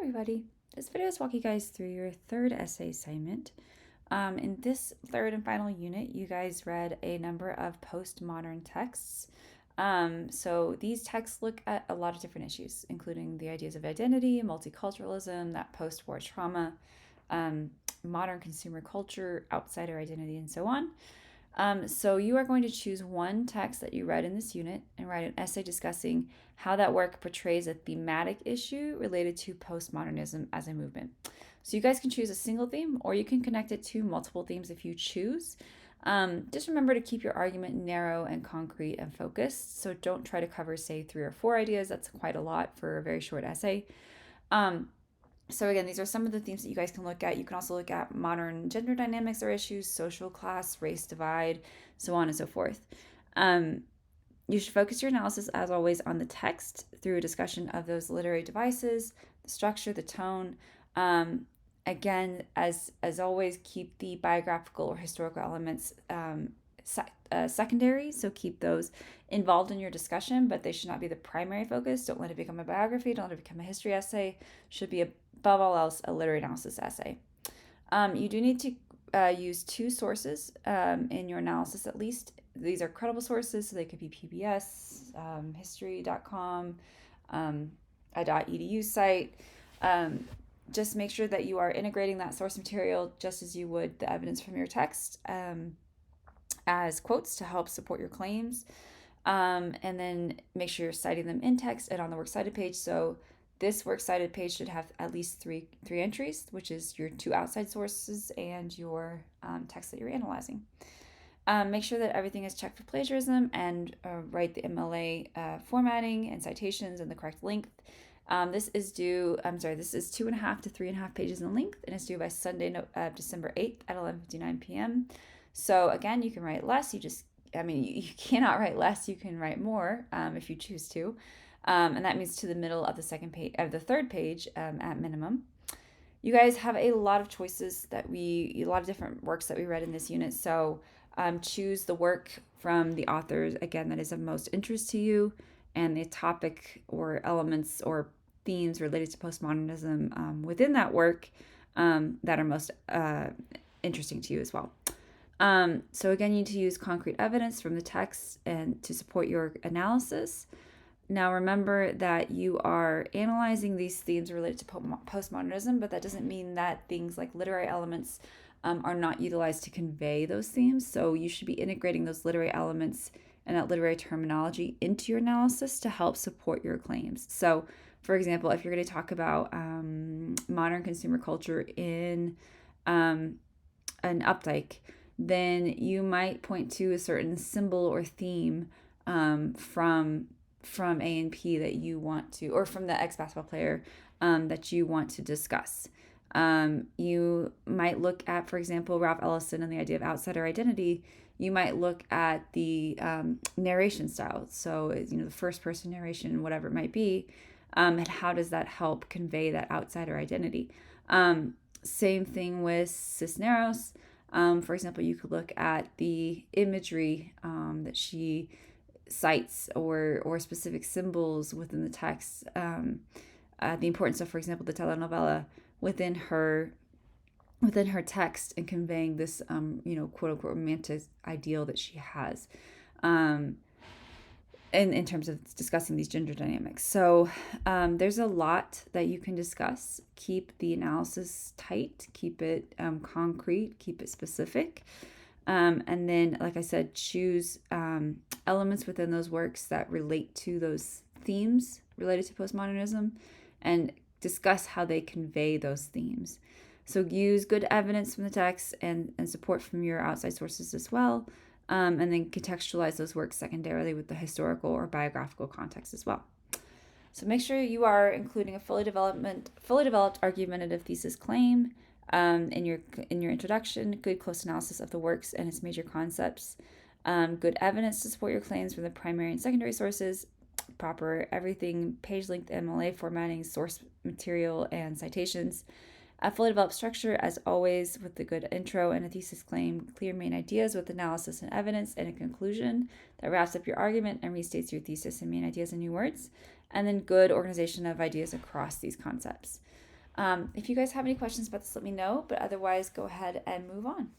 everybody. This video is walking you guys through your third essay assignment. In this third and final unit, you guys read a number of postmodern texts. So these texts look at a lot of different issues, including the ideas of identity, multiculturalism, that post-war trauma, modern consumer culture, outsider identity, and so on. So you are going to choose one text that you read in this unit and write an essay discussing how that work portrays a thematic issue related to postmodernism as a movement. So you guys can choose a single theme, or you can connect it to multiple themes if you choose. Just remember to keep your argument narrow and concrete and focused. So don't try to cover, say, 3 or 4 ideas. That's quite a lot for a very short essay. So again, these are some of the themes that you guys can look at. You can also look at modern gender dynamics or issues, social class, race divide, so on and so forth. You should focus your analysis, as always, on the text through a discussion of those literary devices, the structure, the tone. Again, as always, keep the biographical or historical elements secondary, so keep those involved in your discussion, but they should not be the primary focus. Don't let it become a biography. Don't let it become a history essay. Should be, above all else, a literary analysis essay. You do need to use 2 sources in your analysis at least. These are credible sources, so they could be PBS, history.com, a .edu site. Just make sure that you are integrating that source material just as you would the evidence from your text as quotes to help support your claims. And then make sure you're citing them in text and on the works cited page. So this works cited page should have at least three entries, which is your 2 outside sources and your text that you're analyzing. Make sure that everything is checked for plagiarism and write the MLA formatting and citations and the correct length. This is 2.5 to 3.5 pages in length, and it's due by Sunday, December 8th at 11:59 p.m. So again, you can write less. You cannot write less. You can write more if you choose to. And that means to the middle of the the third page at minimum. You guys have a lot of choices a lot of different works that we read in this unit. So choose the work from the authors, again, that is of most interest to you, and the topic or elements or themes related to postmodernism within that work that are most interesting to you as well. So again, you need to use concrete evidence from the text and to support your analysis. Now remember that you are analyzing these themes related to postmodernism, but that doesn't mean that things like literary elements are not utilized to convey those themes. So you should be integrating those literary elements and that literary terminology into your analysis to help support your claims. So, for example, if you're going to talk about modern consumer culture in an Updike, then you might point to a certain symbol or theme from A&P that you want to, or from the ex-basketball player that you want to discuss. You might look at, for example, Ralph Ellison and the idea of outsider identity. You might look at the narration style. So, the first person narration, whatever it might be, and how does that help convey that outsider identity? Same thing with Cisneros. For example, you could look at the imagery that she cites or specific symbols within the text. The importance of, for example, the telenovela within her text and conveying this, quote unquote romantic ideal that she has, in terms of discussing these gender dynamics. So there's a lot that you can discuss. Keep the analysis tight, keep it concrete, keep it specific. And then, like I said, choose elements within those works that relate to those themes related to postmodernism and discuss how they convey those themes. So use good evidence from the text and support from your outside sources as well. And then contextualize those works secondarily with the historical or biographical context as well. So make sure you are including a fully developed argumentative thesis claim in your introduction, good close analysis of the works and its major concepts, good evidence to support your claims from the primary and secondary sources, proper everything, page length, MLA formatting, source material, and citations. A fully developed structure, as always, with the good intro and a thesis claim, clear main ideas with analysis and evidence, and a conclusion that wraps up your argument and restates your thesis and main ideas in new words, and then good organization of ideas across these concepts. If you guys have any questions about this, let me know, but otherwise, go ahead and move on.